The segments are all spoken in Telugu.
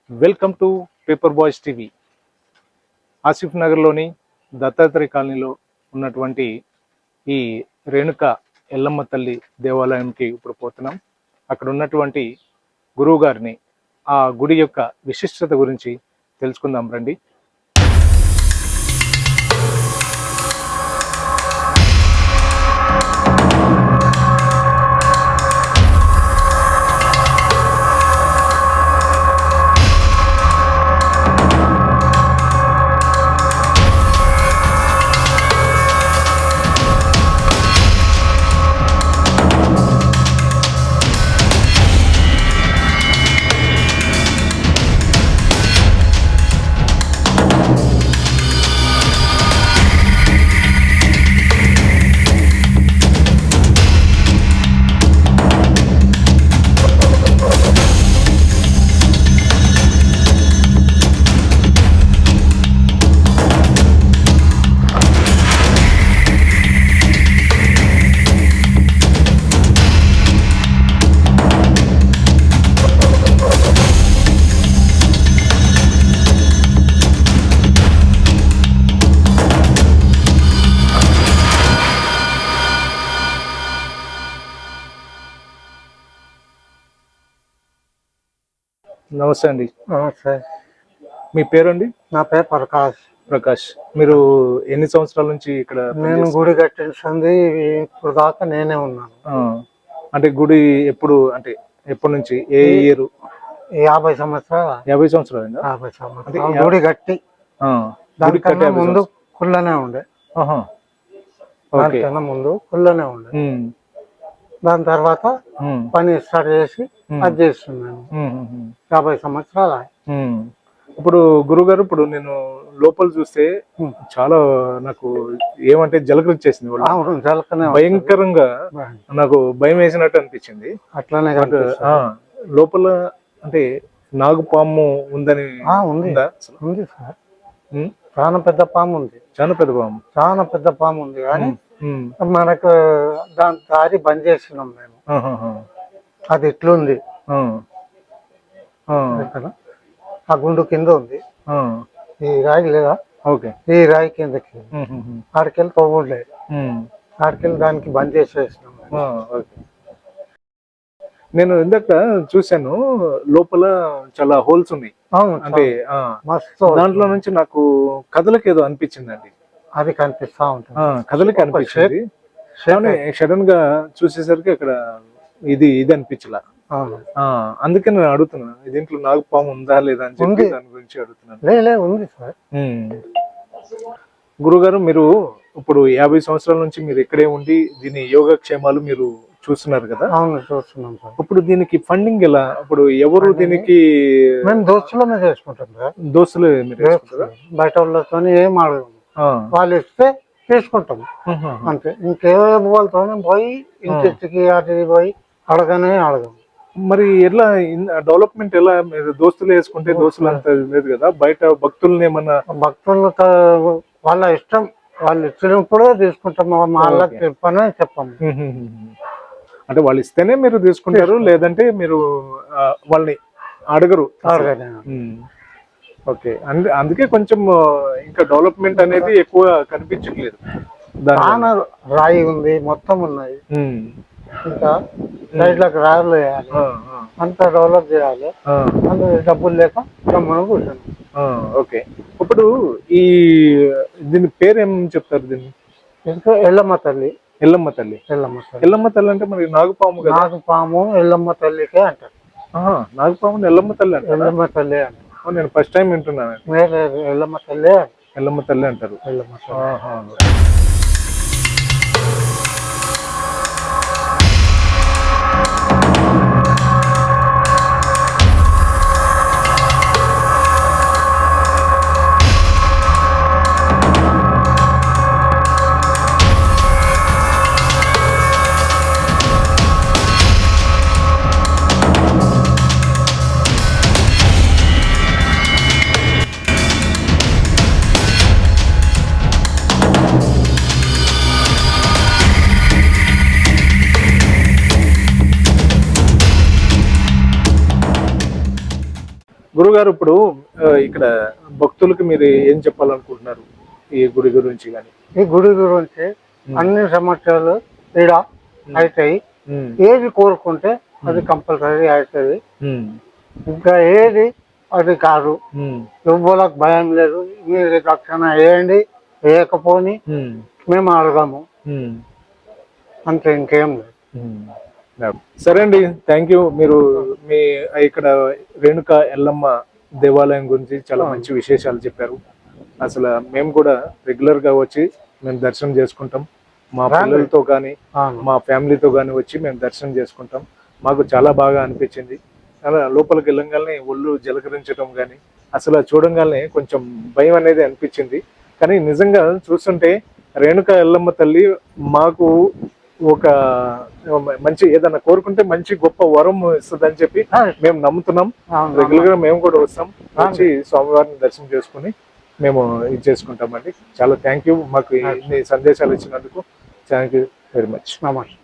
Welcome to paper boys TV. Asif నగర్లోని దత్తాత్రేయ కాలనీలో ఉన్నటువంటి ఈ రేణుక ఎల్లమ్మ తల్లి దేవాలయంకి ఇప్పుడు పోతున్నాం. అక్కడ ఉన్నటువంటి గురువు గారిని ఆ గుడి యొక్క విశిష్టత గురించి తెలుసుకుందాం రండి. నమస్తే అండి. నమస్తే. మీ పేరండి? నా పేరు ప్రకాష్. ప్రకాష్, మీరు ఎన్ని సంవత్సరాల నుంచి ఇక్కడ? నేను గుడి కట్టించింది ఇప్పుడు దాకా నేనే ఉన్నాను. అంటే గుడి ఎప్పుడు, అంటే ఎప్పటి నుంచి, ఏ ఇయర్? 50 సంవత్సరాలు. 50 సంవత్సరాలు. 50 సంవత్సరాలు గుడి కట్టి. దానికన్నా ముందు కుళ్ళనే ఉండే. దానికన్నా ముందు కుళ్ళనే ఉండే. దాని తర్వాత పని స్టార్ట్ చేసి అది చేస్తున్నాను. 50 సంవత్సరాలు. ఇప్పుడు గురుగారు, ఇప్పుడు నేను లోపల చూస్తే చాలా నాకు ఏమంటే జలకరించేసింది. భయంకరంగా నాకు భయం వేసినట్టు అనిపించింది. అట్లానే లోపల అంటే నాగుపాము ఉందని ఉంది సార్. చాలా పెద్ద పాము ఉంది. చాలా పెద్ద పాము. చాలా పెద్ద పాము ఉంది. కానీ మనకు దాని దారి బంద్ చేస్తున్నాం మేము. అది ఎట్లుంది, ఆ గుండు కింద ఉంది. ఈ రాయి లేదా, ఈ రాయి కిందకి ఆడికెళ్ళి తవ్వలేదు. ఆడికెళ్ళి దానికి బంద్ చేసేసినాం. నేను ఇందాక చూశాను, లోపల చాలా హోల్స్ ఉన్నాయి. అంటే దాంట్లో నుంచి నాకు కథలకు ఏదో అనిపించిందండి. అది కనిపిస్తా ఉంటుంది, కథలకి అనిపించింది. సడన్ గా చూసేసరికి అక్కడ ఇది అనిపించలా. అందుకే నేను అడుగుతున్నాను, దీంట్లో నాగపాము ఉందా లేదా అని చెప్పి దాని గురించి అడుగుతున్నాను. ఉంది సార్. గురుగారు, మీరు ఇప్పుడు 50 సంవత్సరాల నుంచి మీరు ఇక్కడే ఉండి దీని యోగక్షేమాలు మీరు చూస్తున్నారు కదా? అవును, చూస్తున్నాం సార్. ఇప్పుడు దీనికి ఫండింగ్ ఎలా? ఇప్పుడు ఎవరు దీనికి? మేము దోస్తులమే చేసుకుంటాం సార్. దోస్తులు బయట వాళ్ళతో ఏం అడగము. వాళ్ళు ఇస్తే తీసుకుంటాం అంతే. ఇంకే వాళ్ళతోనే పోయి ఇంటికి అటు పోయి అడగము. మరి ఎట్లా డెవలప్మెంట్ ఎలా? మీరు దోస్తులు వేసుకుంటే దోస్తులు అంత లేదు కదా, బయట భక్తుల్ని ఏమన్నా? భక్తులు వాళ్ళ ఇష్టం, వాళ్ళు ఇచ్చినప్పుడే తీసుకుంటాం. వాళ్ళకి చెప్పాము. అంటే వాళ్ళు ఇస్తేనే మీరు తీసుకుంటారు, లేదంటే మీరు వాళ్ళని అడగరు? ఓకే. అందుకే కొంచెం ఇంకా డెవలప్మెంట్ అనేది ఎక్కువ కనిపించట్లేదు. చాలా రాయి ఉంది, మొత్తం ఉన్నాయి. ఇంకా సైడ్లకు రాయలు వేయాలి, అంతా డెవలప్ చేయాలి. అందులో డబ్బులు లేక మనం కూర్చున్నాం. ఓకే. ఇప్పుడు ఈ దీని పేరు ఏం చెప్తారు? దీన్ని ఇంకా ఎల్లమ్మ తల్లి. ఎల్లమ్మ తల్లి. ఎల్లమ్మ తల్లి అంటే మరి నాగుపాము కదా? నాగుపాము ఎల్లమ్మ తల్లికే అంటారు. నాగుపాము ఎల్లమ్మ తల్లి అంటారు. ఎల్లమ్మ తల్లి అంటారు. నేను ఫస్ట్ టైం వింటున్నాను. ఎల్లమ్మ తల్లి. ఎల్లమ్మ తల్లి అంటారు. ఎల్లమ్మ తల్లి. గురుగారు ఇప్పుడు ఇక్కడ భక్తులకు మీరు ఏం చెప్పాలనుకుంటున్నారు ఈ గుడి గురించి కానీ? ఈ గుడి గురించి అన్ని సమస్యలు ఈడ అవుతాయి. ఏది కోరుకుంటే అది కంపల్సరీ అవుతుంది. ఇంకా ఏది అది కాదు. ఎవ్వలకు భయం లేదు. మీరు రక్షణ వేయండి, వేయకపోని మేము అడగము, అంతే, ఇంకేం లేదు. సరే అండి, థ్యాంక్ యూ. మీరు మీ ఇక్కడ రేణుక ఎల్లమ్మ దేవాలయం గురించి చాలా మంచి విశేషాలు చెప్పారు. అసలు మేము కూడా రెగ్యులర్ గా వచ్చి మేము దర్శనం చేసుకుంటాం. మా పిల్లలతో కానీ మా ఫ్యామిలీతో కానీ వచ్చి మేము దర్శనం చేసుకుంటాం. మాకు చాలా బాగా అనిపించింది. అలా లోపలికి వెళ్ళంగానే ఒళ్ళు జలకరించడం కానీ అసలు చూడంగానే కొంచెం భయం అనేది అనిపించింది. కానీ నిజంగా చూస్తుంటే రేణుక ఎల్లమ్మ తల్లి మాకు ఒక మంచి ఏదన్నా కోరుకుంటే మంచి గొప్ప వరం ఇస్తుందని చెప్పి మేము నమ్ముతున్నాం. రెగ్యులర్ గా మేము కూడా వస్తాం, వచ్చి స్వామివారిని దర్శనం చేసుకుని మేము ఇది చేసుకుంటామండి. చాలా థ్యాంక్ యూ, మాకు ఇన్ని సందేశాలు ఇచ్చినందుకు థ్యాంక్ యూ వెరీ మచ్. నమస్తే.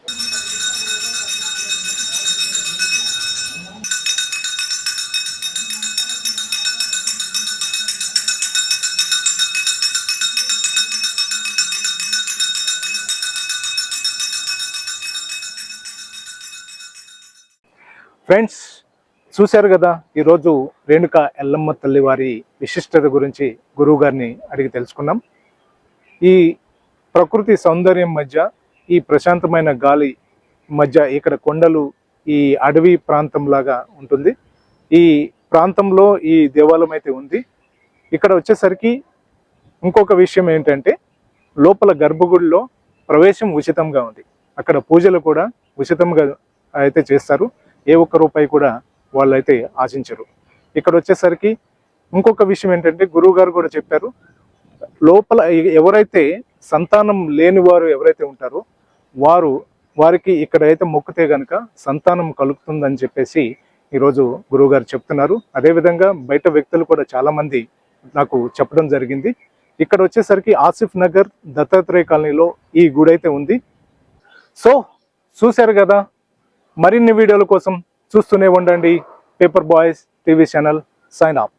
ఫ్రెండ్స్, చూశారు కదా ఈరోజు రేణుక ఎల్లమ్మ తల్లి వారి విశిష్టత గురించి గురువు గారిని అడిగి తెలుసుకున్నాం. ఈ ప్రకృతి సౌందర్యం మధ్య, ఈ ప్రశాంతమైన గాలి మధ్య ఇక్కడ కొండలు, ఈ అడవి ప్రాంతం లాగా ఉంటుంది. ఈ ప్రాంతంలో ఈ దేవాలయం అయితే ఉంది. ఇక్కడ వచ్చేసరికి ఇంకొక విషయం ఏంటంటే లోపల గర్భగుడిలో ప్రవేశం ఉచితంగా ఉంది. అక్కడ పూజలు కూడా ఉచితంగా అయితే చేస్తారు. ఏ ఒక్క రూపాయి కూడా వాళ్ళైతే ఆశించరు. ఇక్కడ వచ్చేసరికి ఇంకొక విషయం ఏంటంటే గురువు గారు కూడా చెప్పారు, లోపల ఎవరైతే సంతానం లేని వారు ఎవరైతే ఉంటారో వారికి ఇక్కడైతే మొక్కితే గనక సంతానం కలుగుతుందని చెప్పేసి ఈరోజు గురువు గారు చెప్తున్నారు. అదేవిధంగా బయట వ్యక్తులు కూడా చాలా మంది నాకు చెప్పడం జరిగింది. ఇక్కడ వచ్చేసరికి ఆసిఫ్ నగర్ దత్తాత్రేయ కాలనీలో ఈ గుడి అయితే ఉంది. సో చూశారు కదా, మరిన్ని వీడియోల కోసం చూస్తూనే ఉండండి paper boys TV channel. Sign of.